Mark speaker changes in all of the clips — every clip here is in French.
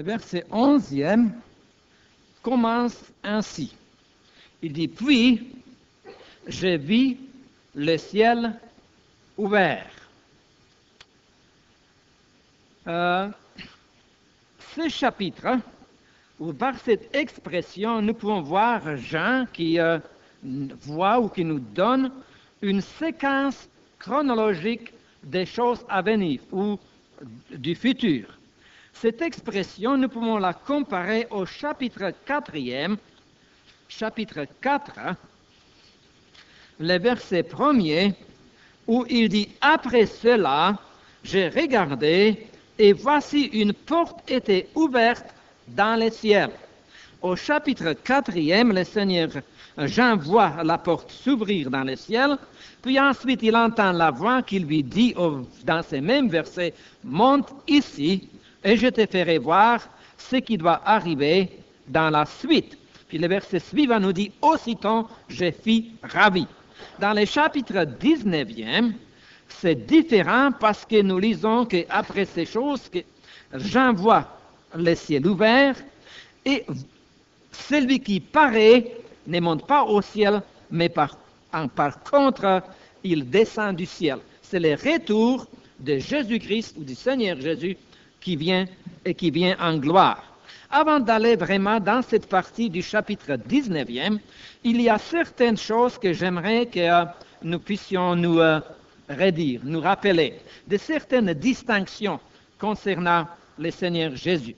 Speaker 1: Le verset 11e commence ainsi. Il dit, puis j'ai vu le ciel ouvert. Ce chapitre, ou par cette expression, nous pouvons voir Jean qui voit ou qui nous donne une séquence chronologique des choses à venir ou du futur. Cette expression, nous pouvons la comparer au chapitre 4e, chapitre 4, le verset 1er, où il dit « Après cela, j'ai regardé, et voici une porte était ouverte dans le ciel. » Au chapitre 4e, le Seigneur Jean voit la porte s'ouvrir dans le ciel, puis ensuite il entend la voix qui lui dit dans ces mêmes versets « Monte ici, et je te ferai voir ce qui doit arriver dans la suite. » Puis le verset suivant nous dit « Aussitôt, je fus ravi. » Dans le chapitre 19e, c'est différent parce que nous lisons qu'après ces choses, que Jean voit le ciel ouvert et celui qui paraît ne monte pas au ciel, mais par contre, il descend du ciel. C'est le retour de Jésus-Christ ou du Seigneur Jésus qui vient en gloire. Avant d'aller vraiment dans cette partie du chapitre 19e, il y a certaines choses que j'aimerais que nous puissions nous redire, nous rappeler, de certaines distinctions concernant le Seigneur Jésus.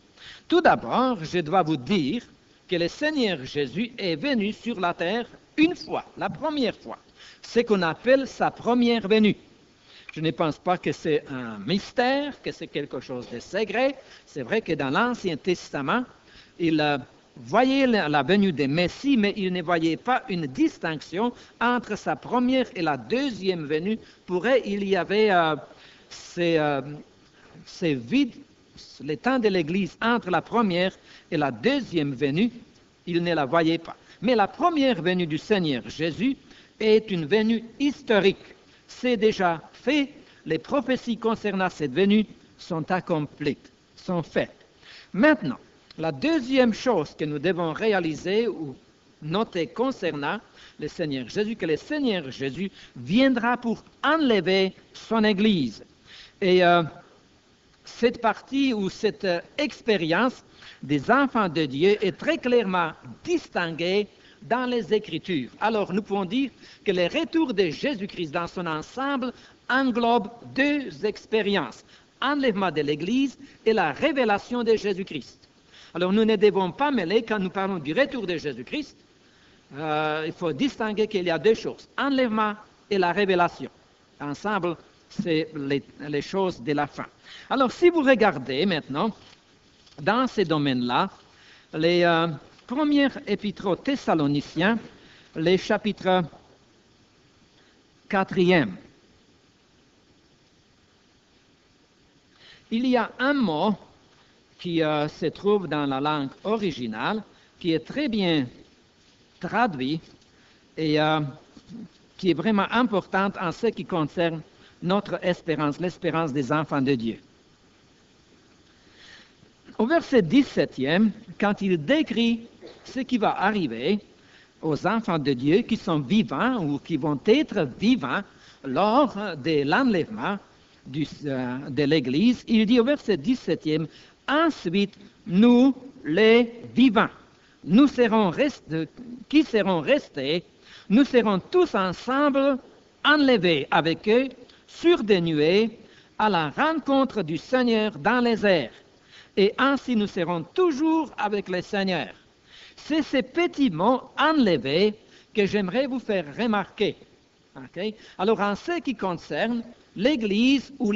Speaker 1: Tout d'abord, je dois vous dire que le Seigneur Jésus est venu sur la terre une fois, la première fois, ce qu'on appelle sa première venue. Je ne pense pas que c'est un mystère, que c'est quelque chose de secret. C'est vrai que dans l'Ancien Testament, il voyait la venue des Messies, mais il ne voyait pas une distinction entre sa première et la deuxième venue. Pour eux, il y avait ces vides, le temps de l'Église entre la première et la deuxième venue, il ne la voyait pas. Mais la première venue du Seigneur Jésus est une venue historique. C'est déjà fait, les prophéties concernant cette venue sont accomplies, sont faites. Maintenant, la deuxième chose que nous devons réaliser ou noter concernant le Seigneur Jésus, que le Seigneur Jésus viendra pour enlever son Église. Et cette partie ou cette expérience des enfants de Dieu est très clairement distinguée dans les Écritures. Alors, nous pouvons dire que le retour de Jésus-Christ dans son ensemble englobe deux expériences, l'enlèvement de l'Église et la révélation de Jésus-Christ. Alors, nous ne devons pas mêler, quand nous parlons du retour de Jésus-Christ, il faut distinguer qu'il y a deux choses, l'enlèvement et la révélation. Ensemble, c'est les choses de la fin. Alors, si vous regardez maintenant, dans ces domaines-là, les premières épîtres aux Thessaloniciens, les chapitres 4e. Il y a un mot qui se trouve dans la langue originale, qui est très bien traduit et qui est vraiment importante en ce qui concerne notre espérance, l'espérance des enfants de Dieu. Au verset 17e, quand il décrit ce qui va arriver aux enfants de Dieu qui sont vivants ou qui vont être vivants lors de l'enlèvement de l'Église, il dit au verset 17e, « Ensuite, nous, les vivants, qui seront restés, nous serons tous ensemble enlevés avec eux sur des nuées à la rencontre du Seigneur dans les airs. Et ainsi nous serons toujours avec le Seigneur. » C'est ces petits mots enlevés que j'aimerais vous faire remarquer. Okay? Alors, en ce qui concerne l'Église ou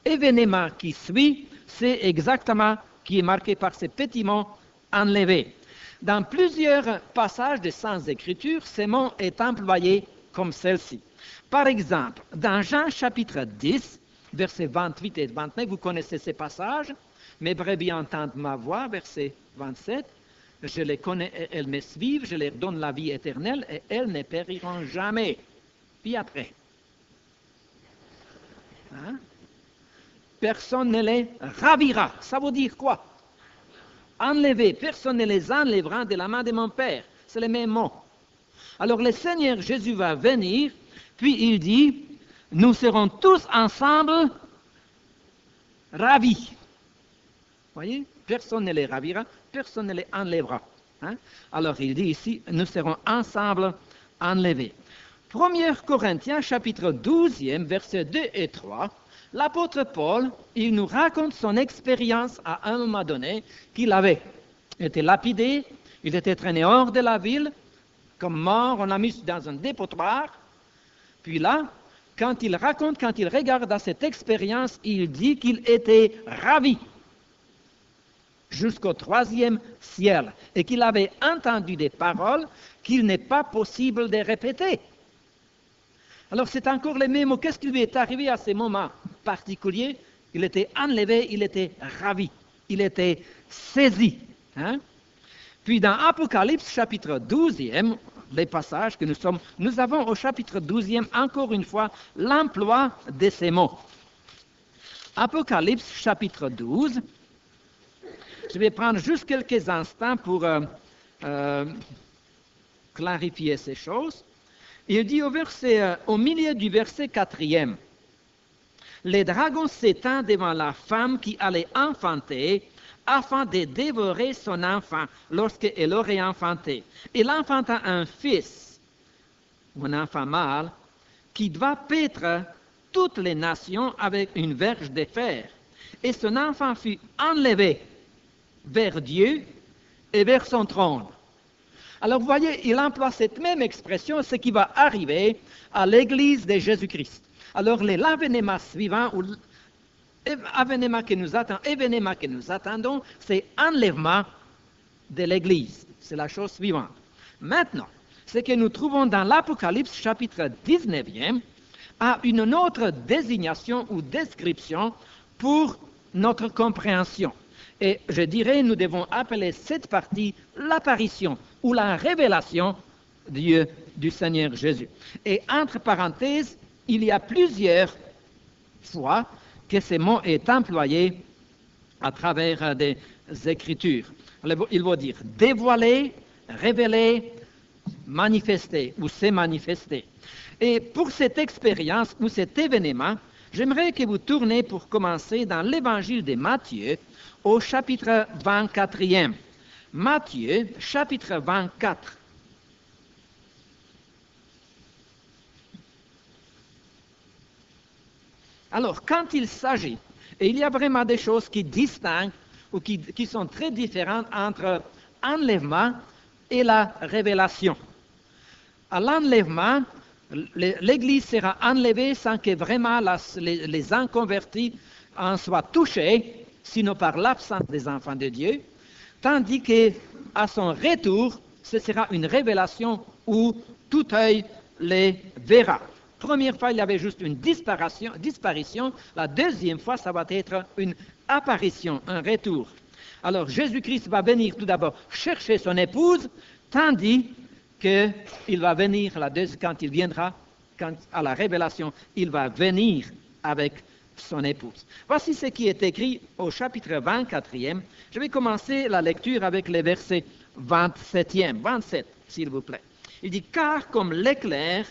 Speaker 1: l'événement qui suit, c'est exactement qui est marqué par ces petits mots enlevés. Dans plusieurs passages des Saintes Écritures, ce mot est employé comme celle-ci. Par exemple, dans Jean chapitre 10, versets 28 et 29, vous connaissez ces passages. « Mes brebis entendent ma voix », verset 27. « Je les connais et elles me suivent, je leur donne la vie éternelle et elles ne périront jamais. » Puis après. Hein? personne ne les ravira. Ça veut dire quoi? Enlever, personne ne les enlèvera de la main de mon Père. C'est les mêmes mots. Alors le Seigneur Jésus va venir, puis il dit, nous serons tous ensemble ravis. Voyez? Personne ne les ravira, personne ne les enlèvera. Hein? Alors il dit ici, nous serons ensemble enlevés. 1 Corinthiens chapitre 12, versets 2 et 3, l'apôtre Paul, il nous raconte son expérience à un moment donné qu'il avait été lapidé, il était traîné hors de la ville, comme mort, on l'a mis dans un dépotoir. Puis là, quand il regarde à cette expérience, il dit qu'il était ravi jusqu'au 3e ciel et qu'il avait entendu des paroles qu'il n'est pas possible de répéter. Alors c'est encore les mêmes mots. Qu'est-ce qui lui est arrivé à ce moment particulier? Il était enlevé, il était ravi, il était saisi. Hein? Puis dans Apocalypse chapitre 12, les passages que nous avons au chapitre 12 encore une fois l'emploi de ces mots. Apocalypse chapitre 12, je vais prendre juste quelques instants pour clarifier ces choses. Il dit au milieu du verset 4e, les dragons s'étend devant la femme qui allait enfanter afin de dévorer son enfant lorsqu'elle aurait enfanté. Il enfanta un fils, ou un enfant mâle, qui doit paître toutes les nations avec une verge de fer. Et son enfant fut enlevé vers Dieu et vers son trône. Alors vous voyez, il emploie cette même expression, ce qui va arriver à l'Église de Jésus-Christ. Alors l'événement suivant, ou événement que nous attendons, c'est enlèvement de l'Église. C'est la chose suivante. Maintenant, ce que nous trouvons dans l'Apocalypse chapitre 19e a une autre désignation ou description pour notre compréhension. Et je dirais, nous devons appeler cette partie l'apparition ou la révélation du Seigneur Jésus. Et entre parenthèses, il y a plusieurs fois que ce mot est employé à travers des Écritures. Il va dire dévoiler, révéler, manifester ou se manifester. Et pour cette expérience ou cet événement, j'aimerais que vous tournez pour commencer dans l'Évangile de Matthieu au chapitre 24e. Matthieu, chapitre 24. Alors, quand il s'agit, et il y a vraiment des choses qui distinguent ou qui sont très différentes entre enlèvement et la révélation. À l'enlèvement, l'Église sera enlevée sans que vraiment les inconvertis en soient touchés, sinon par l'absence des enfants de Dieu, tandis qu'à son retour, ce sera une révélation où tout œil les verra. Première fois, il y avait juste une disparition. La deuxième fois, ça va être une apparition, un retour. Alors, Jésus-Christ va venir tout d'abord chercher son épouse, tandis qu'il va venir, quand il viendra, à la révélation, il va venir avec son épouse. Voici ce qui est écrit au chapitre 24e. Je vais commencer la lecture avec les versets 27, s'il vous plaît. Il dit, car comme l'éclair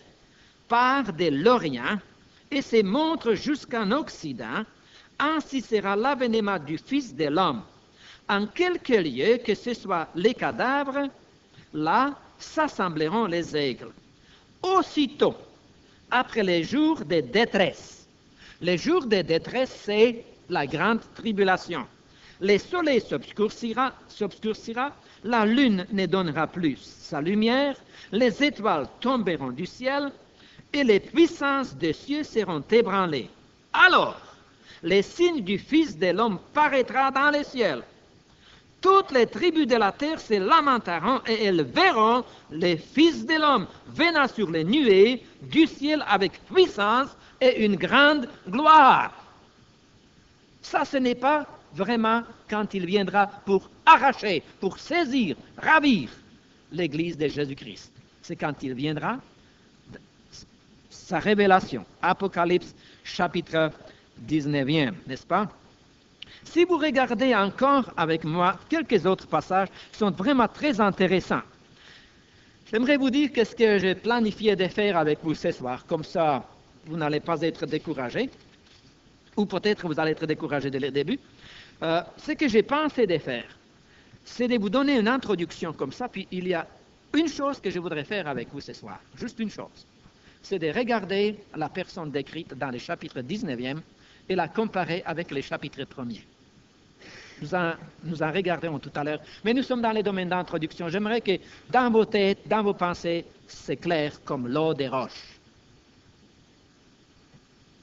Speaker 1: part de l'Orient et se montre jusqu'en Occident, ainsi sera l'avènement du Fils de l'homme. En quelque lieu que ce soit les cadavres, là s'assembleront les aigles. Aussitôt, après les jours de détresse, les jours de détresse, c'est la grande tribulation. Le soleil s'obscurcira, la lune ne donnera plus sa lumière, les étoiles tomberont du ciel, et les puissances des cieux seront ébranlées. Alors, le signe du Fils de l'homme paraîtra dans les ciels. Toutes les tribus de la terre se lamenteront et elles verront le Fils de l'homme venant sur les nuées du ciel avec puissance et une grande gloire. Ça, ce n'est pas vraiment quand il viendra pour arracher, pour saisir, ravir l'Église de Jésus-Christ. C'est quand il viendra sa révélation. Apocalypse chapitre 19e, n'est-ce pas? Si vous regardez encore avec moi, quelques autres passages sont vraiment très intéressants. J'aimerais vous dire qu'est-ce que j'ai planifié de faire avec vous ce soir. Comme ça, vous n'allez pas être découragés. Ou peut-être vous allez être découragés dès le début. Ce que j'ai pensé de faire, c'est de vous donner une introduction comme ça, puis il y a une chose que je voudrais faire avec vous ce soir, juste une chose. C'est de regarder la personne décrite dans le chapitre 19e et la comparer avec les chapitres 1er. Nous en regarderons tout à l'heure, mais nous sommes dans les domaines d'introduction. J'aimerais que dans vos têtes, dans vos pensées, c'est clair comme l'eau des roches.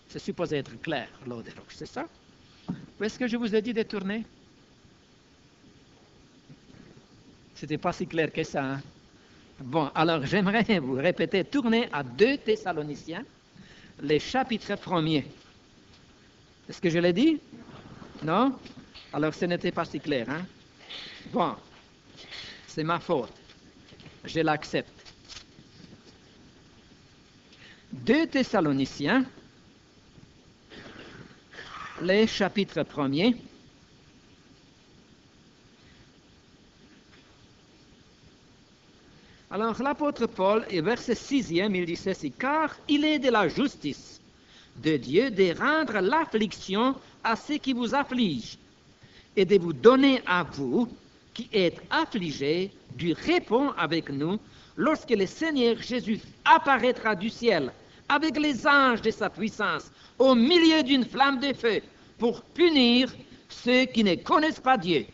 Speaker 1: C'est supposé être clair, l'eau des roches, c'est ça? Où est-ce que je vous ai dit de tourner? C'était pas si clair que ça, hein? Bon, alors j'aimerais vous répéter, tournez à 2 Thessaloniciens, les chapitres 1er. Est-ce que je l'ai dit? Non? Alors ce n'était pas si clair, hein? Bon, c'est ma faute. Je l'accepte. 2 Thessaloniciens, les chapitres 1er. Alors l'apôtre Paul, et verset 6e, il dit ceci, « Car il est de la justice de Dieu de rendre l'affliction à ceux qui vous affligent, et de vous donner à vous, qui êtes affligés, du repos avec nous, lorsque le Seigneur Jésus apparaîtra du ciel, avec les anges de sa puissance, au milieu d'une flamme de feu, pour punir ceux qui ne connaissent pas Dieu,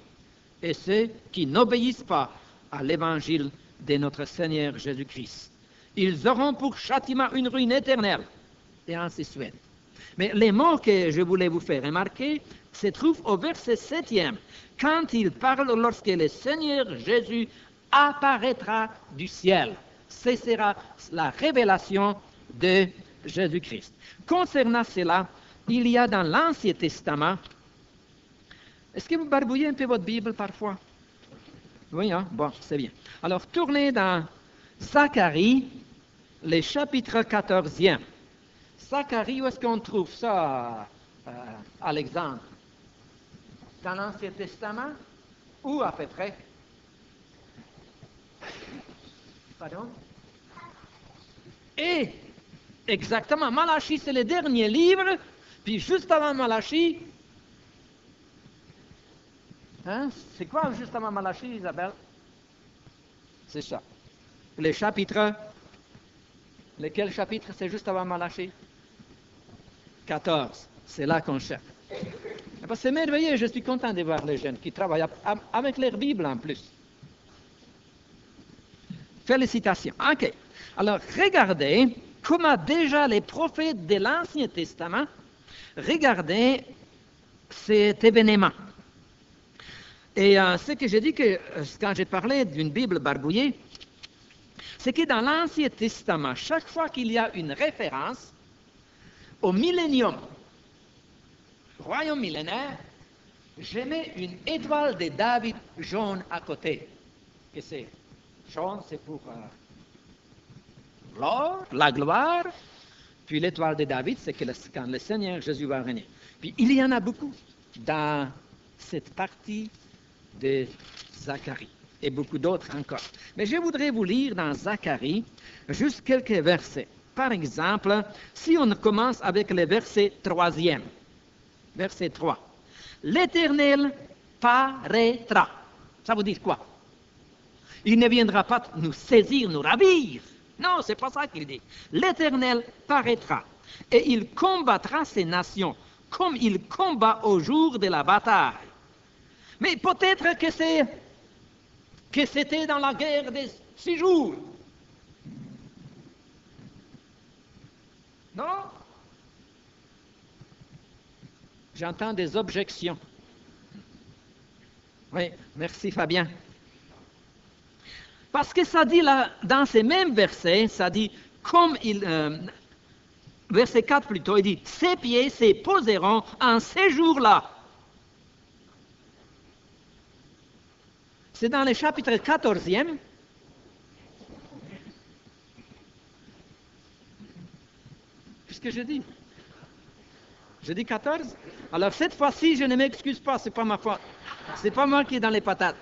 Speaker 1: et ceux qui n'obéissent pas à l'évangile de notre Seigneur Jésus-Christ. Ils auront pour châtiment une ruine éternelle, et ainsi de suite. Mais les mots que je voulais vous faire remarquer se trouvent au verset 7e, quand il parle lorsque le Seigneur Jésus apparaîtra du ciel. Ce sera la révélation de Jésus-Christ. Concernant cela, il y a dans l'Ancien Testament, est-ce que vous barbouillez un peu votre Bible parfois? Oui, hein? Bon, c'est bien. Alors, tournez dans Zacharie, le chapitre 14e. Zacharie, où est-ce qu'on trouve ça, Alexandre? Dans l'Ancien Testament? Où à peu près? Pardon? Et, exactement, Malachie, c'est le dernier livre, puis juste avant Malachie, hein? C'est quoi juste avant Malachie, Isabelle? C'est ça. Le chapitre, lequel chapitre c'est juste avant Malachie? 14. C'est là qu'on cherche. C'est merveilleux, je suis content de voir les jeunes qui travaillent avec leur Bible en plus. Félicitations. OK. Alors, regardez comment déjà les prophètes de l'Ancien Testament regardaient cet événement. Et ce que j'ai dit que quand j'ai parlé d'une Bible barbouillée, c'est que dans l'Ancien Testament, chaque fois qu'il y a une référence au millénium, royaume millénaire, je mets une étoile de David jaune à côté. Que c'est jaune, c'est pour la gloire. Puis l'étoile de David, c'est que quand le Seigneur Jésus va venir. Puis il y en a beaucoup dans cette partie de Zacharie, et beaucoup d'autres encore. Mais je voudrais vous lire dans Zacharie juste quelques versets. Par exemple, si on commence avec le verset 3e, verset 3. L'Éternel paraîtra. Ça veut dire quoi? Il ne viendra pas nous saisir, nous ravir. Non, c'est pas ça qu'il dit. L'Éternel paraîtra, et il combattra ces nations, comme il combat au jour de la bataille. Mais peut-être que c'était dans la guerre des 6 jours. Non? J'entends des objections. Oui, merci Fabien. Parce que ça dit là, dans ces mêmes versets, ça dit, verset 4 plutôt, il dit, ses pieds se poseront en ces jours-là. C'est dans le chapitre 14e. Puisque je dis, Je dis 14? Alors cette fois-ci, je ne m'excuse pas, c'est pas ma faute. C'est pas moi qui est dans les patates.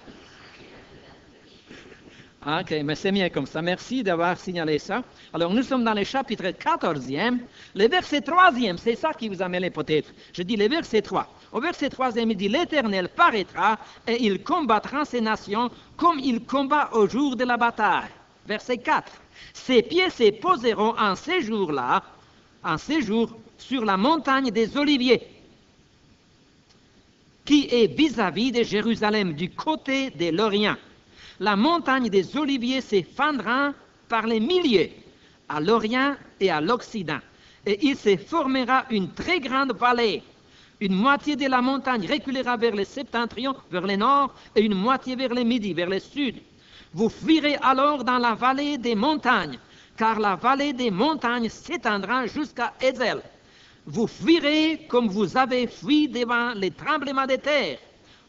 Speaker 1: Ok, mais c'est bien comme ça. Merci d'avoir signalé ça. Alors, nous sommes dans le chapitre 14e. Le verset 3e, c'est ça qui vous a mêlé peut-être. Je dis le verset 3. Au verset 3e, il dit « L'Éternel paraîtra et il combattra ces nations comme il combat au jour de la bataille. » Verset 4. « Ses pieds se poseront en séjour sur la montagne des Oliviers, qui est vis-à-vis de Jérusalem, du côté de l'Orient. La montagne des Oliviers s'effondrera par les milliers à l'Orient et à l'Occident, et il se formera une très grande vallée. Une moitié de la montagne reculera vers le septentrion, vers le nord, et une moitié vers le midi, vers le sud. Vous fuirez alors dans la vallée des montagnes, car la vallée des montagnes s'étendra jusqu'à Ézel. Vous fuirez comme vous avez fui devant les tremblements de terre,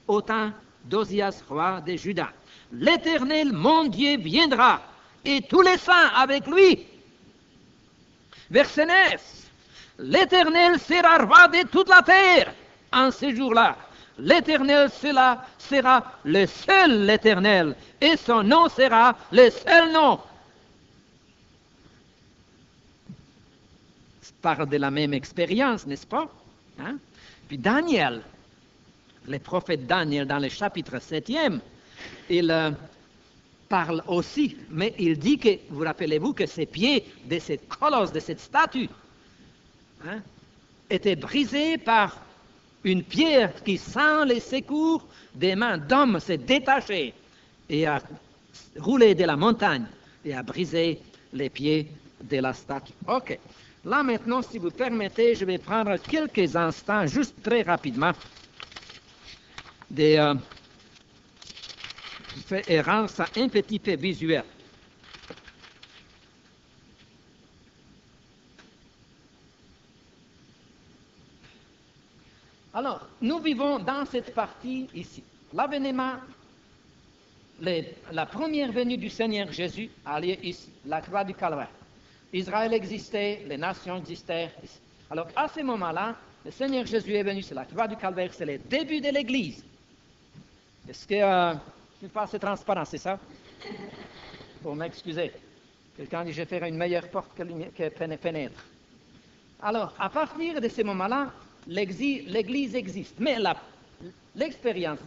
Speaker 1: au temps d'Osias, roi de Juda. L'Éternel, mon Dieu, viendra, et tous les saints avec lui. Verset 9. L'Éternel sera roi de toute la terre en ce jour-là. L'Éternel sera le seul l'Éternel, et son nom sera le seul nom. Ça parle de la même expérience, n'est-ce pas? Hein? Puis Daniel, le prophète Daniel, dans le chapitre 7e, il parle aussi, mais il dit que, vous rappelez-vous, que ces pieds de cette colosse, de cette statue, étaient brisés par une pierre qui, sans les secours des mains d'hommes, s'est détachée et a roulé de la montagne et a brisé les pieds de la statue. Ok. Là maintenant, si vous permettez, je vais prendre quelques instants, juste très rapidement, et rendre ça un petit peu visuel. Alors, nous vivons dans cette partie ici. L'avènement, la première venue du Seigneur Jésus a lieu ici, la croix du Calvaire. Israël existait, les nations existaient. Alors, à ce moment-là, le Seigneur Jésus est venu sur la croix du Calvaire, c'est le début de l'Église. Est-ce que je suis pas assez transparent, c'est ça? Pour m'excuser. Quelqu'un dit, je ferai une meilleure porte que fenêtre. Alors, à partir de ce moment-là, l'Église existe. Mais l'expérience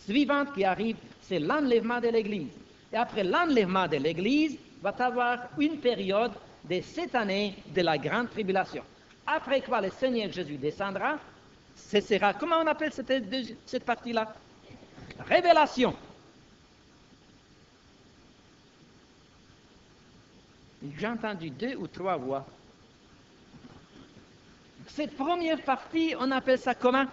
Speaker 1: suivante qui arrive, c'est l'enlèvement de l'Église. Et après l'enlèvement de l'Église, va y avoir une période de 7 années de la grande tribulation. Après quoi le Seigneur Jésus descendra, ce sera, comment on appelle cette partie-là? Révélation. J'ai entendu 2 ou 3 voix. Cette première partie, on appelle ça comment?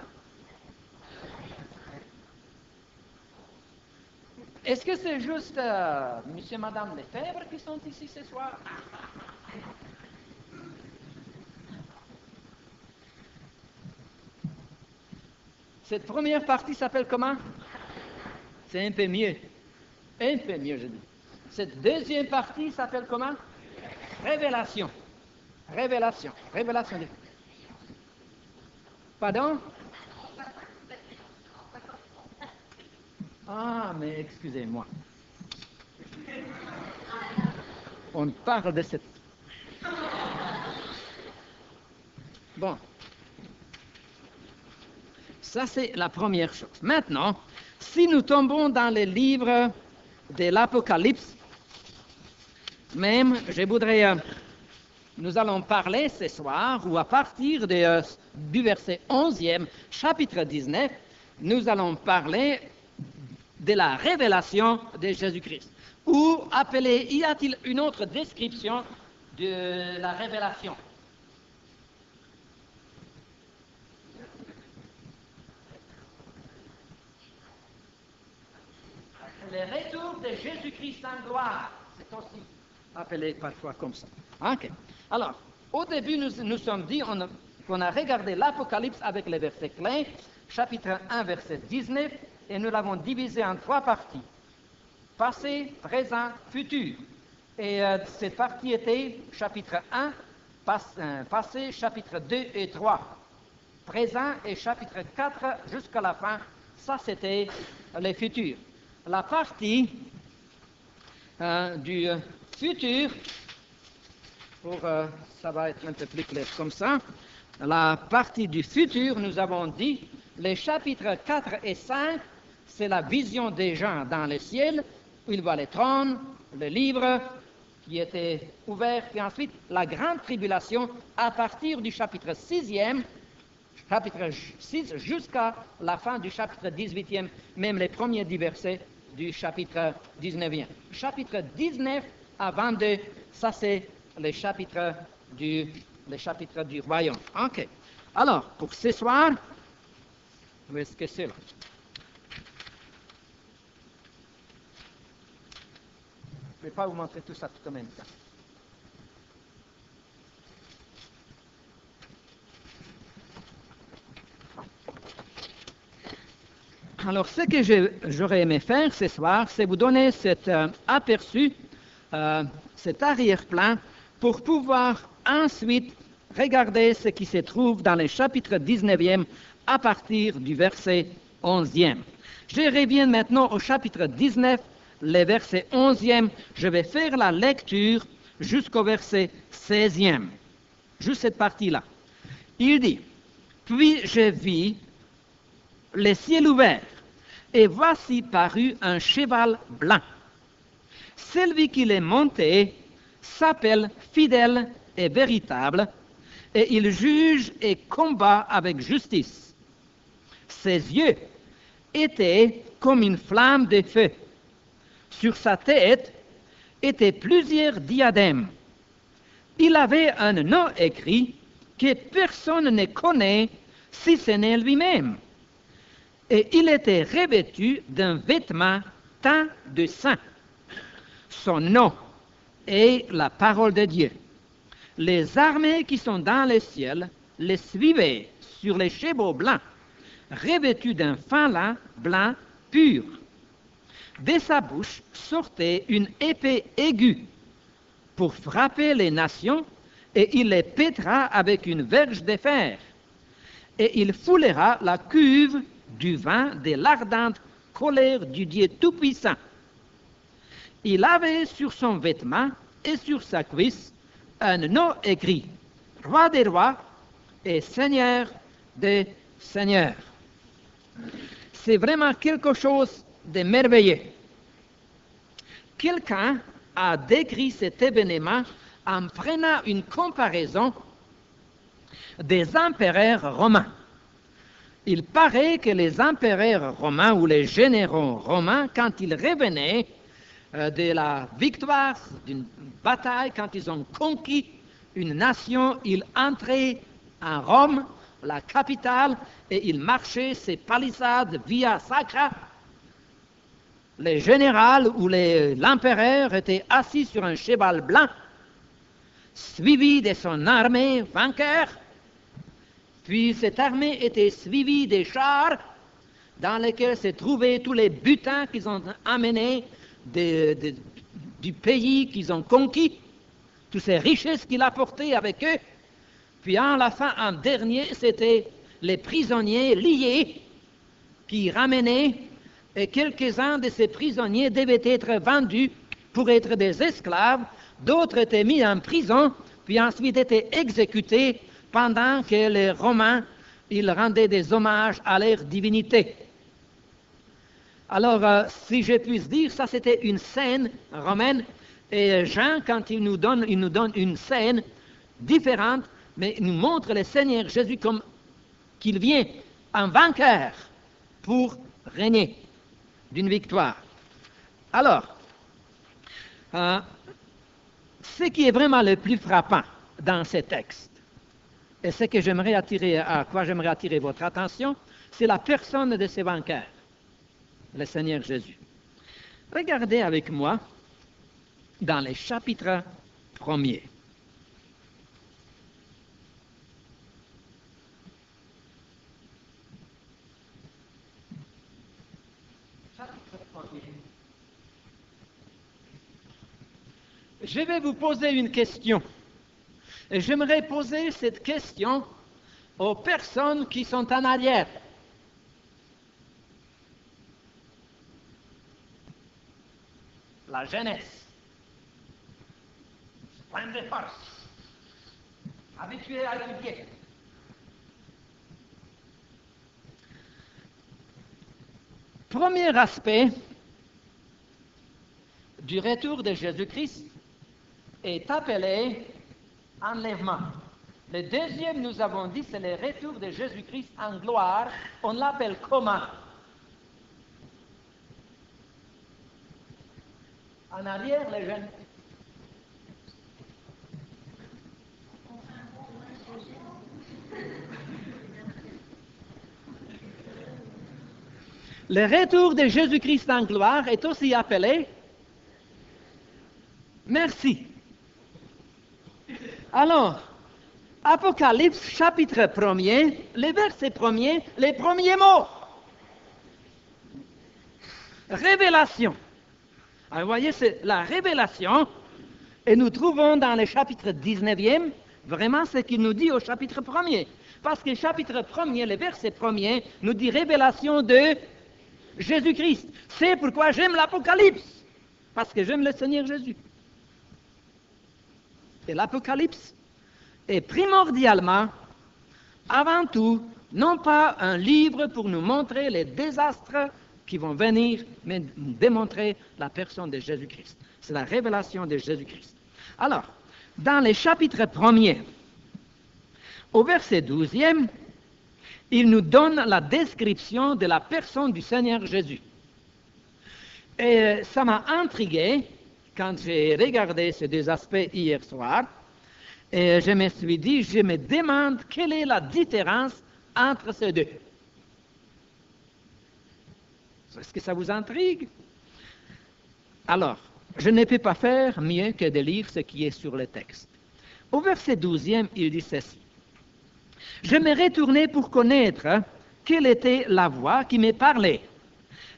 Speaker 1: Est-ce que c'est juste monsieur et madame Lefebvre qui sont ici ce soir? Cette première partie s'appelle comment? C'est un peu mieux. Un peu mieux, je dis. Cette deuxième partie s'appelle comment? Révélation. Révélation. Révélation. Pardon? Ah, mais excusez-moi. On parle de cette... Bon. Ça, c'est la première chose. Maintenant, si nous tombons dans les livres de l'Apocalypse, même, je voudrais... nous allons parler ce soir, ou à partir du verset 11e, chapitre 19, nous allons parler de la révélation de Jésus-Christ. Ou appelé, y a-t-il une autre description de la révélation? Le retour de Jésus-Christ en gloire, c'est aussi appelé parfois comme ça. Ok. Alors, au début, nous sommes dit qu'on a regardé l'Apocalypse avec les versets clés, chapitre 1, verset 19, et nous l'avons divisé en 3 parties. Passé, présent, futur. Et cette partie était chapitre 1, passé, chapitre 2 et 3. présent et chapitre 4 jusqu'à la fin, ça c'était les futurs. La partie du futur, ça va être un peu plus clair comme ça, la partie du futur, nous avons dit, les chapitres 4 et 5, c'est la vision des gens dans le ciel, où ils voient les trônes, le livre qui était ouvert, puis ensuite la grande tribulation à partir du chapitre 6e, chapitre 6 jusqu'à la fin du chapitre 18e, même les premiers 10 versets du chapitre 19e. Chapitre 19 à 22, ça c'est les chapitres du royaume. OK. Alors, pour ce soir, où est-ce que c'est là? Je ne vais pas vous montrer tout ça tout en même temps. Alors, ce que j'aurais aimé faire ce soir, c'est vous donner cet aperçu, cet arrière-plan, pour pouvoir ensuite regarder ce qui se trouve dans le chapitre 19e à partir du verset 11e. Je reviens maintenant au chapitre 19, le verset 11e. Je vais faire la lecture jusqu'au verset 16e, juste cette partie-là. Il dit, « Puis je vis le ciel ouvert, et voici parut un cheval blanc. Celui qui l'est monté s'appelle fidèle et véritable, et il juge et combat avec justice. Ses yeux étaient comme une flamme de feu. Sur sa tête étaient plusieurs diadèmes. Il avait un nom écrit que personne ne connaît si ce n'est lui-même. Et il était revêtu d'un vêtement teint de sang. Son nom est la parole de Dieu. Les armées qui sont dans le ciel les suivaient sur les chevaux blancs, revêtus d'un fin lin blanc pur. De sa bouche sortait une épée aiguë pour frapper les nations, et il les pètera avec une verge de fer. Et il foulera la cuve du vin de l'ardente colère du Dieu Tout-Puissant. Il avait sur son vêtement et sur sa cuisse un nom écrit, Roi des rois et Seigneur des seigneurs. C'est vraiment quelque chose de merveilleux. Quelqu'un a décrit cet événement en prenant une comparaison des empereurs romains. Il paraît que les empereurs romains ou les généraux romains, quand ils revenaient de la victoire d'une bataille, quand ils ont conquis une nation, ils entraient en Rome, la capitale, et ils marchaient ces palissades via Sacra. Le général ou l'empereur était assis sur un cheval blanc, suivi de son armée vainqueur. Puis cette armée était suivie des chars dans lesquels se trouvaient tous les butins qu'ils ont amenés du pays qu'ils ont conquis, toutes ces richesses qu'ils apportaient avec eux. Puis en dernier, c'était les prisonniers liés qui ramenaient, et quelques-uns de ces prisonniers devaient être vendus pour être des esclaves, d'autres étaient mis en prison, puis ensuite étaient exécutés pendant que les Romains, ils rendaient des hommages à leur divinité. Alors, si je puis dire, ça c'était une scène romaine, et Jean, quand il nous donne une scène différente, mais il nous montre le Seigneur Jésus comme qu'il vient en vainqueur pour régner d'une victoire. Alors, ce qui est vraiment le plus frappant dans ces textes, et ce que à quoi j'aimerais attirer votre attention, c'est la personne de ce vainqueur, le Seigneur Jésus. Regardez avec moi dans les chapitres 1er. Je vais vous poser une question. Et j'aimerais poser cette question aux personnes qui sont en arrière. La jeunesse, pleine de force, habituée à l'étudier. Premier aspect du retour de Jésus-Christ est appelé enlèvement. Le deuxième, nous avons dit, c'est le retour de Jésus-Christ en gloire. On l'appelle comment? En arrière, les jeunes. Le retour de Jésus-Christ en gloire est aussi appelé merci. Alors, Apocalypse chapitre 1er, le verset 1er, les premiers mots. Révélation. Alors, vous voyez, c'est la révélation, et nous trouvons dans le chapitre 19e vraiment ce qu'il nous dit au chapitre 1er. Parce que le chapitre 1er, le verset 1er, nous dit révélation de Jésus-Christ. C'est pourquoi j'aime l'Apocalypse, parce que j'aime le Seigneur Jésus. Et l'Apocalypse est primordialement, avant tout, non pas un livre pour nous montrer les désastres qui vont venir, mais nous démontrer la personne de Jésus-Christ. C'est la révélation de Jésus-Christ. Alors, dans les chapitres 1er, au verset 12e, il nous donne la description de la personne du Seigneur Jésus. Et ça m'a intrigué quand j'ai regardé ces deux aspects hier soir. Et je me suis dit, je me demande quelle est la différence entre ces deux. Est-ce que ça vous intrigue? Alors, je ne peux pas faire mieux que de lire ce qui est sur le texte. Au verset 12e, il dit ceci. Je me retournai pour connaître quelle était la voix qui me parlait.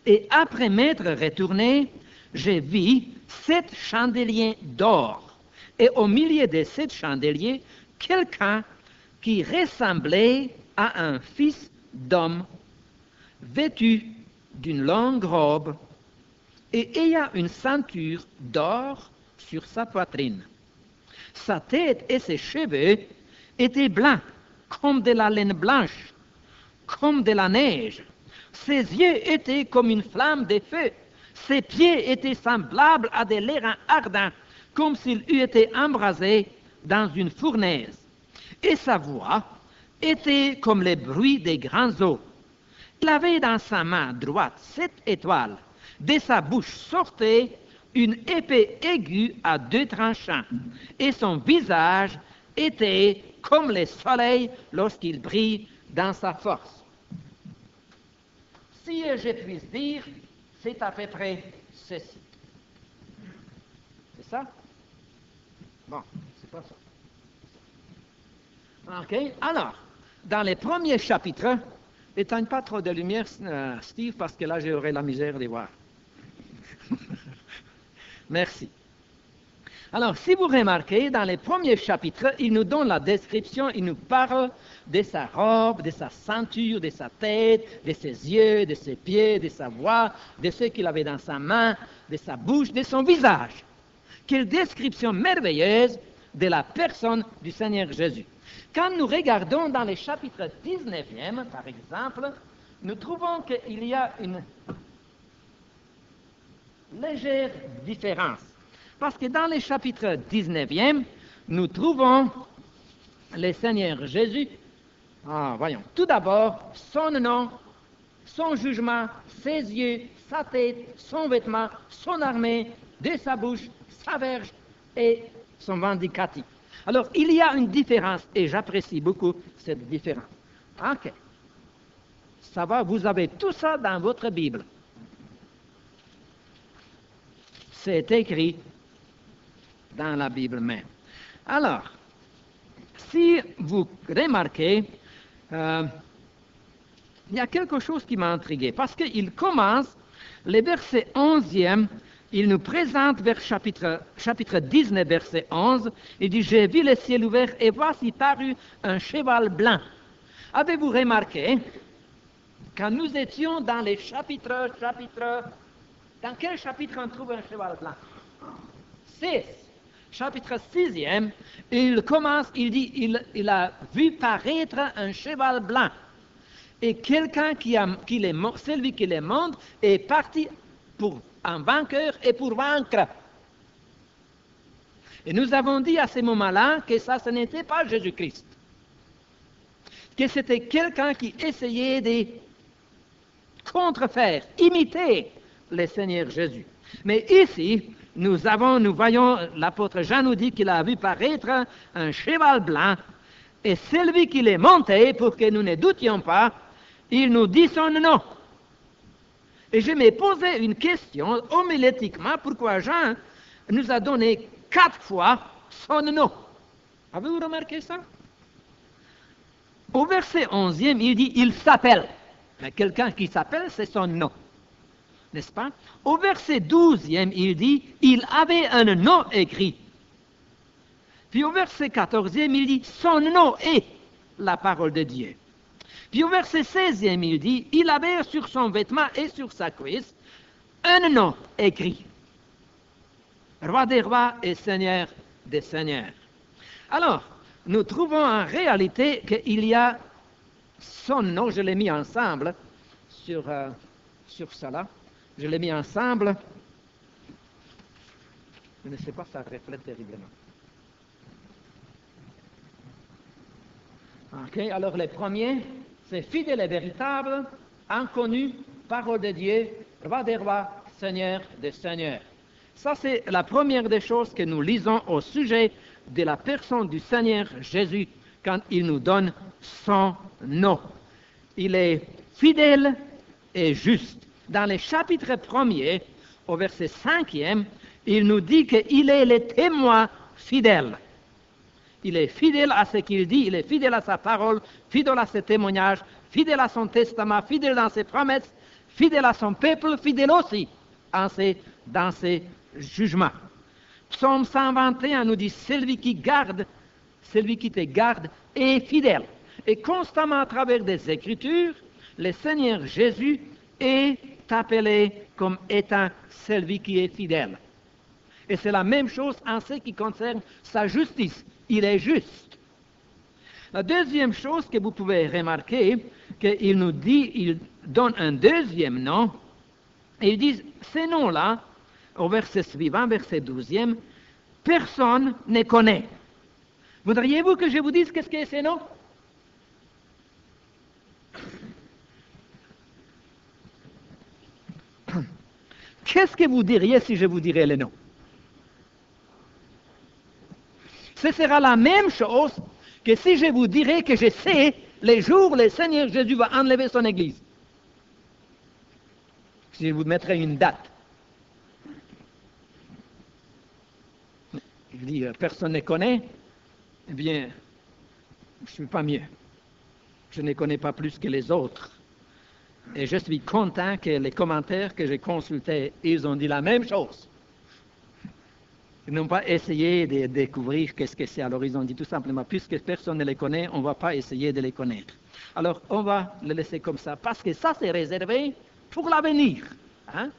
Speaker 1: Et après m'être retourné, j'ai vu 7 chandeliers d'or. Et au milieu de 7 chandeliers, quelqu'un qui ressemblait à un fils d'homme, vêtu d'une longue robe et ayant une ceinture d'or sur sa poitrine. Sa tête et ses cheveux étaient blancs, comme de la laine blanche, comme de la neige. Ses yeux étaient comme une flamme de feu. Ses pieds étaient semblables à des lairains ardents, comme s'il eût été embrasé dans une fournaise. Et sa voix était comme le bruit des grands eaux. Il avait dans sa main droite 7 étoiles. De sa bouche sortait une épée aiguë à 2 tranchants. Et son visage était comme le soleil lorsqu'il brille dans sa force. Si je puis dire, c'est à peu près ceci. C'est ça? Bon, c'est pas ça. OK. Alors, dans les premiers chapitres, n'éteigne pas trop de lumière, Steve, parce que là, j'aurai la misère de voir. Merci. Alors, si vous remarquez, dans les premiers chapitres, il nous donne la description, il nous parle de sa robe, de sa ceinture, de sa tête, de ses yeux, de ses pieds, de sa voix, de ce qu'il avait dans sa main, de sa bouche, de son visage. Quelle description merveilleuse de la personne du Seigneur Jésus. Quand nous regardons dans le chapitre 19e, par exemple, nous trouvons qu'il y a une légère différence. Parce que dans le chapitre 19e, nous trouvons le Seigneur Jésus. Voyons. Tout d'abord, son nom, son jugement, ses yeux, sa tête, son vêtement, son armée, de sa bouche, sa verge et son vindicatif. Alors, il y a une différence, et j'apprécie beaucoup cette différence. OK. Ça va, vous avez tout ça dans votre Bible. C'est écrit dans la Bible même. Alors, si vous remarquez, il y a quelque chose qui m'a intrigué, parce qu'il commence, le verset 11e, il nous présente vers chapitre 19, verset 11, il dit « J'ai vu le ciel ouvert et voici parut un cheval blanc. Avez-vous remarqué, quand nous étions dans les chapitres, dans quel chapitre on trouve un cheval blanc? 6. Chapitre 6e, il dit, il a vu paraître un cheval blanc. Et quelqu'un celui qui les montre, est parti pour un vainqueur et pour vaincre. Et nous avons dit à ce moment-là que ça, ce n'était pas Jésus-Christ. Que c'était quelqu'un qui essayait de contrefaire, imiter le Seigneur Jésus. Mais ici, nous voyons, l'apôtre Jean nous dit qu'il a vu paraître un cheval blanc, et celui qui l'est monté, pour que nous ne doutions pas, il nous dit son nom. Et je me posais une question, homilétiquement, pourquoi Jean nous a donné 4 fois son nom. Avez-vous remarqué ça? Au verset 11e, il dit « il s'appelle ». Mais quelqu'un qui s'appelle, c'est son nom. N'est-ce pas? Au verset 12e, il dit « il avait un nom écrit ». Puis au verset 14e, il dit « son nom est la parole de Dieu ». Puis au verset 16e, il dit « il avait sur son vêtement et sur sa cuisse un nom écrit ». Roi des rois et Seigneur des seigneurs. Alors, nous trouvons en réalité qu'il y a son nom, je l'ai mis ensemble sur cela, je l'ai mis ensemble, je ne sais pas, ça reflète terriblement. Ok, alors le premier, c'est fidèle et véritable, inconnu, parole de Dieu, roi des rois, Seigneur des seigneurs. Ça, c'est la première des choses que nous lisons au sujet de la personne du Seigneur Jésus quand il nous donne son nom. Il est fidèle et juste. Dans le chapitre 1er, au verset 5e, il nous dit qu'il est le témoin fidèle. Il est fidèle à ce qu'il dit, il est fidèle à sa parole, fidèle à ses témoignages, fidèle à son testament, fidèle dans ses promesses, fidèle à son peuple, fidèle aussi dans ses jugements. Psaume 121 nous dit « celui qui te garde est fidèle ». Et constamment à travers des Écritures, le Seigneur Jésus est appelé comme étant celui qui est fidèle. Et c'est la même chose en ce qui concerne sa justice. Il est juste. La deuxième chose que vous pouvez remarquer, qu'il nous dit, il donne un deuxième nom, et il dit, ces noms-là, au verset suivant, verset 12e, personne ne connaît. Voudriez-vous que je vous dise qu'est-ce que c'est ces noms? Qu'est-ce que vous diriez si je vous dirais les noms? Ce sera la même chose que si je vous dirais que je sais les jours où le Seigneur Jésus va enlever son Église. Si je vous mettrais une date. Il dit, personne ne connaît, eh bien, je ne suis pas mieux. Je ne connais pas plus que les autres. Et je suis content que les commentaires que j'ai consultés, ils ont dit la même chose. Ils n'ont pas essayé de découvrir qu'est-ce que c'est. Alors ils ont dit tout simplement, puisque personne ne les connaît, on ne va pas essayer de les connaître. Alors on va le laisser comme ça, parce que ça c'est réservé pour l'avenir. Hein?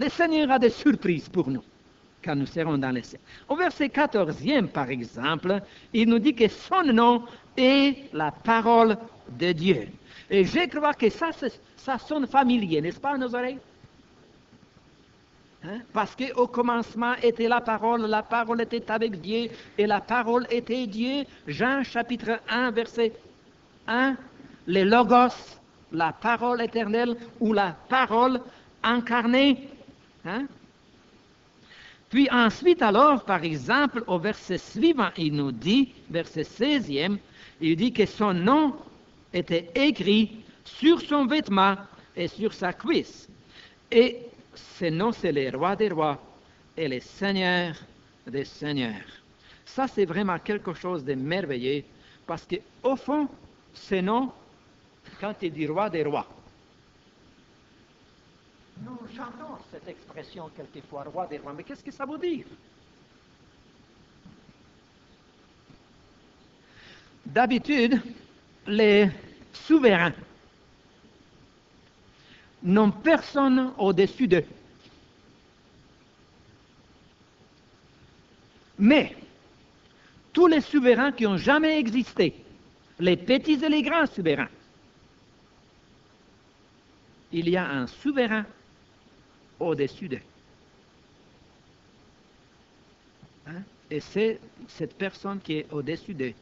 Speaker 1: Le Seigneur a des surprises pour nous, quand nous serons dans les cieux. Au verset 14e, par exemple, il nous dit que son nom est la parole de Dieu. Et je crois que ça sonne familier, n'est-ce pas, à nos oreilles? Hein? Parce qu'au commencement était la parole était avec Dieu, et la parole était Dieu. Jean chapitre 1, verset 1, le Logos, la parole éternelle, ou la parole incarnée. Hein? Puis ensuite alors, par exemple, au verset suivant, il nous dit, verset 16e, il dit que son nom était écrit sur son vêtement et sur sa cuisse. Et ce nom, c'est le roi des rois et le Seigneur des seigneurs. Ça, c'est vraiment quelque chose de merveilleux, parce qu'au fond, ce nom, quand il dit roi des rois, nous chantons cette expression quelquefois, roi des rois, mais qu'est-ce que ça veut dire? D'habitude, les souverains, n'ont personne au-dessus d'eux. Mais tous les souverains qui ont jamais existé, les petits et les grands souverains, il y a un souverain au-dessus d'eux. Et c'est cette personne qui est au-dessus d'eux,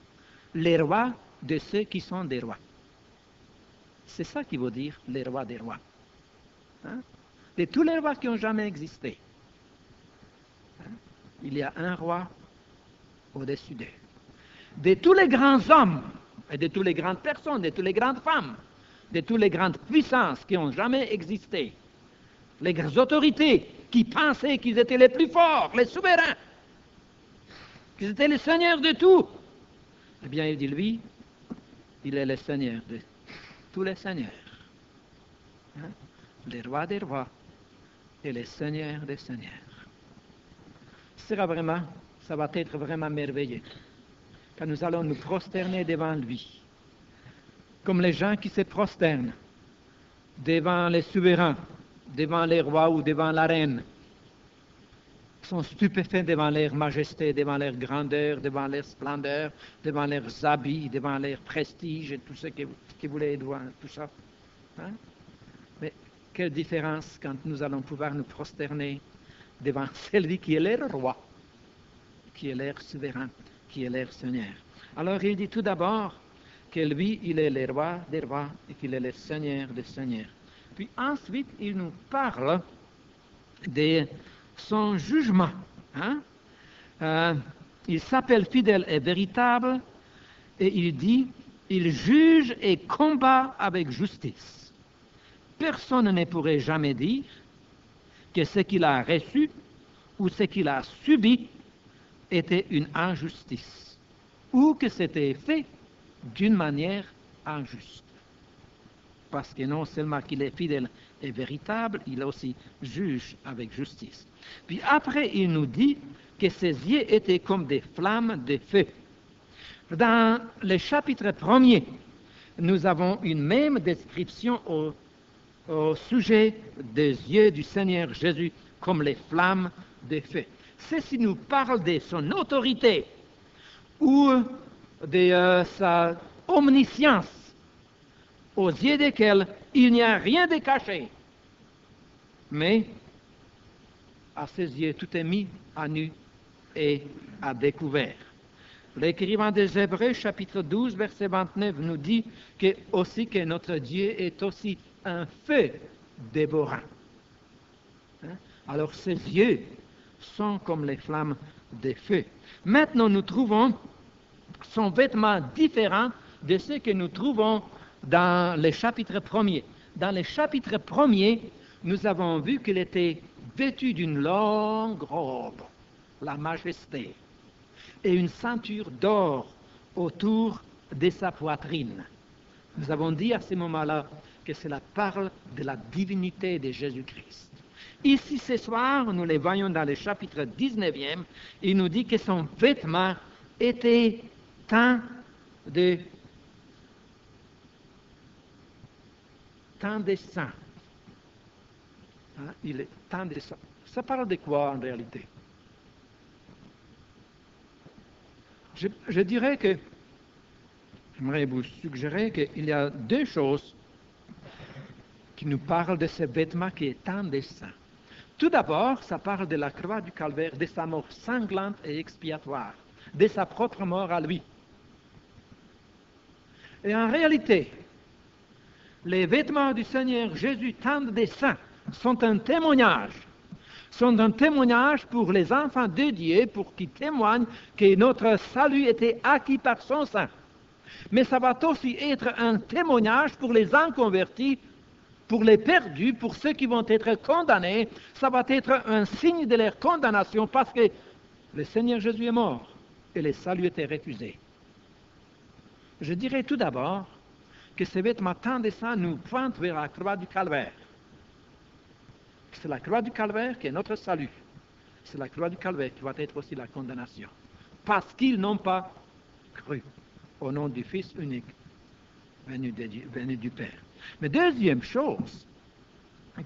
Speaker 1: les rois de ceux qui sont des rois. C'est ça qui veut dire les rois des rois. De tous les rois qui ont jamais existé, il y a un roi au-dessus d'eux. De tous les grands hommes, et de toutes les grandes personnes, de toutes les grandes femmes, de toutes les grandes puissances qui ont jamais existé, les autorités qui pensaient qu'ils étaient les plus forts, les souverains, qu'ils étaient les seigneurs de tout, eh bien, il dit, lui, il est le seigneur de tous les seigneurs. Les rois des rois et les seigneurs des seigneurs. Ça va être vraiment merveilleux quand nous allons nous prosterner devant lui, comme les gens qui se prosternent devant les souverains, devant les rois ou devant la reine, sont stupéfaits devant leur majesté, devant leur grandeur, devant leur splendeur, devant leurs habits, devant leur prestige et tout ce qu'ils voulaient voir, tout ça. Mais quelle différence quand nous allons pouvoir nous prosterner devant celui qui est leur roi, qui est leur souverain, qui est leur Seigneur. Alors il dit tout d'abord que lui, il est le roi des rois et qu'il est le Seigneur des seigneurs. Puis ensuite, il nous parle de son jugement. Il s'appelle fidèle et véritable et il dit, il juge et combat avec justice. Personne ne pourrait jamais dire que ce qu'il a reçu ou ce qu'il a subi était une injustice, ou que c'était fait d'une manière injuste. Parce que non seulement qu'il est fidèle et véritable, il aussi juge avec justice. Puis après, il nous dit que ses yeux étaient comme des flammes de feu. Dans le chapitre 1er, nous avons une même description au sujet des yeux du Seigneur Jésus comme les flammes de feu. Ceci nous parle de son autorité ou de sa omniscience, aux yeux desquels il n'y a rien de caché. Mais à ses yeux, tout est mis à nu et à découvert. L'écrivain des Hébreux, chapitre 12, verset 29, nous dit aussi que notre Dieu est aussi un feu dévorant. Alors ses yeux sont comme les flammes de feu. Maintenant, nous trouvons son vêtement différent de ce que nous trouvons dans le chapitre 1er. Dans le chapitre 1er, nous avons vu qu'il était vêtu d'une longue robe, la majesté, et une ceinture d'or autour de sa poitrine. Nous avons dit à ce moment-là que cela parle de la divinité de Jésus-Christ. Ici, ce soir, nous le voyons dans le chapitre 19e, il nous dit que son vêtement était teint de sang. Il est teint de sang. Ça parle de quoi en réalité? Je dirais que, j'aimerais vous suggérer qu'il y a deux choses qui nous parlent de ce vêtement qui est teint de sang. Tout d'abord, ça parle de la croix du calvaire, de sa mort sanglante et expiatoire, de sa propre mort à lui. Et en réalité, les vêtements du Seigneur Jésus teints de sang sont un témoignage pour les enfants de Dieu, pour qu'ils témoignent que notre salut était acquis par son sang. Mais ça va aussi être un témoignage pour les inconvertis, pour les perdus, pour ceux qui vont être condamnés. Ça va être un signe de leur condamnation parce que le Seigneur Jésus est mort et le salut était refusé. Je dirais tout d'abord que ces vêtements teints de sang nous pointent vers la croix du calvaire. C'est la croix du calvaire qui est notre salut. C'est la croix du calvaire qui va être aussi la condamnation. Parce qu'ils n'ont pas cru au nom du Fils unique venu du Père. Mais deuxième chose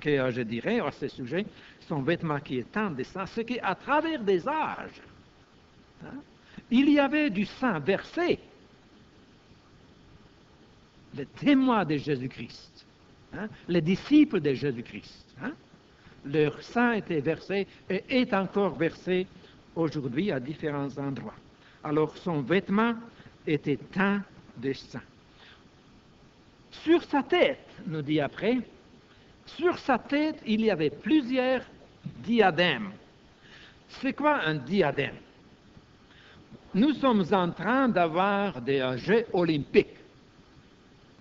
Speaker 1: que je dirais à ce sujet, son vêtement qui est teint de sang, c'est qu'à travers des âges, il y avait du sang versé. Les témoins de Jésus-Christ, les disciples de Jésus-Christ, leur sang était versé et est encore versé aujourd'hui à différents endroits. Alors son vêtement était teint de sang. Sur sa tête, nous dit après, sur sa tête, il y avait plusieurs diadèmes. C'est quoi un diadème? Nous sommes en train d'avoir des Jeux olympiques.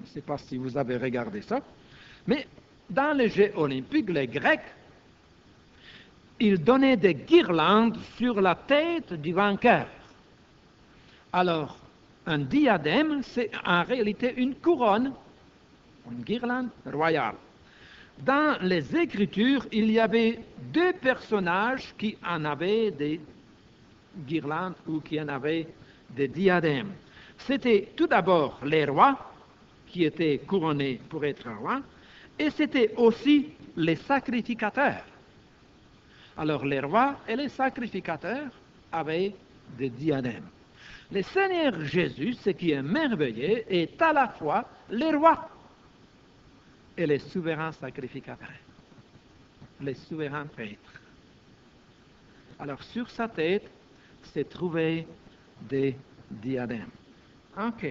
Speaker 1: Je ne sais pas si vous avez regardé ça, mais dans les Jeux olympiques, les Grecs, ils donnaient des guirlandes sur la tête du vainqueur. Alors, un diadème, c'est en réalité une couronne, une guirlande royale. Dans les Écritures, il y avait deux personnages qui en avaient des guirlandes ou qui en avaient des diadèmes. C'était tout d'abord les rois, qui étaient couronnés pour être rois, et c'était aussi les sacrificateurs. Alors les rois et les sacrificateurs avaient des diadèmes. Le Seigneur Jésus, ce qui est merveilleux, est à la fois les rois et les souverains sacrificateurs, les souverains prêtres. Alors sur sa tête s'est trouvé des diadèmes. Ok.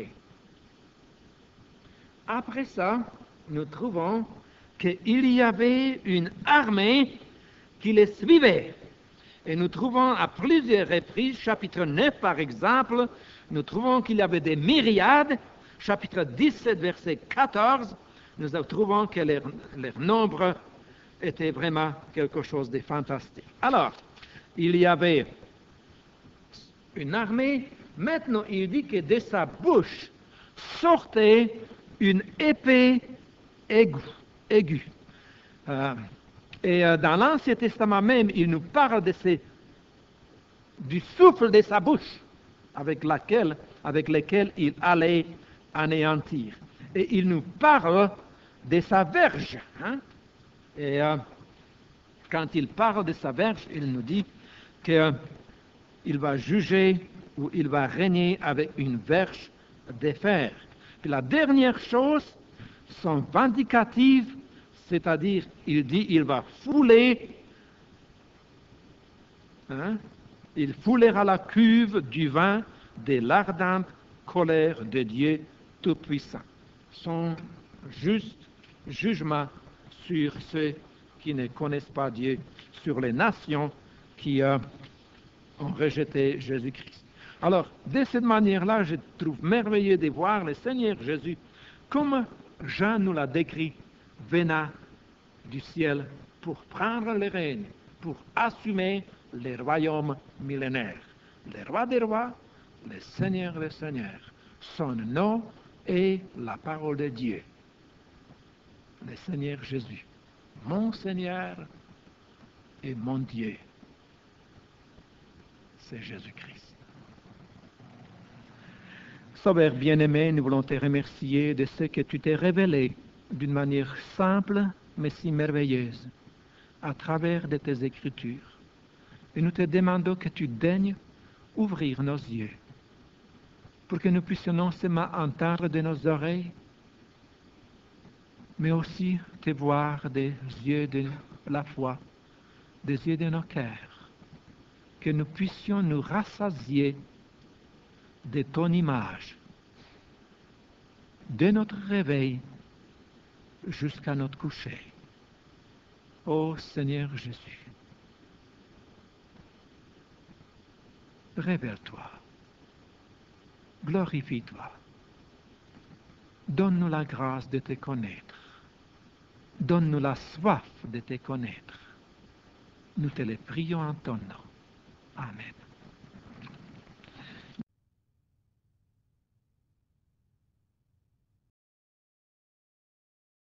Speaker 1: Après ça, nous trouvons qu'il y avait une armée qui les suivait. Et nous trouvons à plusieurs reprises, chapitre 9 par exemple, nous trouvons qu'il y avait des myriades, chapitre 17, verset 14, nous trouvons que leur nombre était vraiment quelque chose de fantastique. Alors, il y avait une armée, maintenant il dit que de sa bouche sortait une épée aiguë. Et dans l'Ancien Testament même, il nous parle du souffle de sa bouche avec lequel il allait anéantir. Et il nous parle de sa verge. Et quand il parle de sa verge, il nous dit qu'il va juger ou il va régner avec une verge de fer. Puis la dernière chose, sont vindicatives, c'est-à-dire, il dit, il va fouler, il foulera la cuve du vin de l'ardente colère de Dieu Tout-Puissant. Son juste jugement sur ceux qui ne connaissent pas Dieu, sur les nations qui ont rejeté Jésus-Christ. Alors, de cette manière-là, je trouve merveilleux de voir le Seigneur Jésus, comme Jean nous l'a décrit, venant du ciel pour prendre le règne, pour assumer le royaume millénaire. Le roi des rois, le Seigneur des seigneurs. Son nom est la parole de Dieu. Le Seigneur Jésus, mon Seigneur et mon Dieu. C'est Jésus-Christ. Sauveur bien-aimé, nous voulons te remercier de ce que tu t'es révélé d'une manière simple, mais si merveilleuse, à travers de tes Écritures. Et nous te demandons que tu daignes ouvrir nos yeux, pour que nous puissions non seulement entendre de nos oreilles, mais aussi te voir des yeux de la foi, des yeux de nos cœurs, que nous puissions nous rassasier de ton image, de notre réveil jusqu'à notre coucher. Ô Seigneur Jésus, révèle-toi, glorifie-toi, donne-nous la grâce de te connaître, donne-nous la soif de te connaître. Nous te le prions en ton nom. Amen.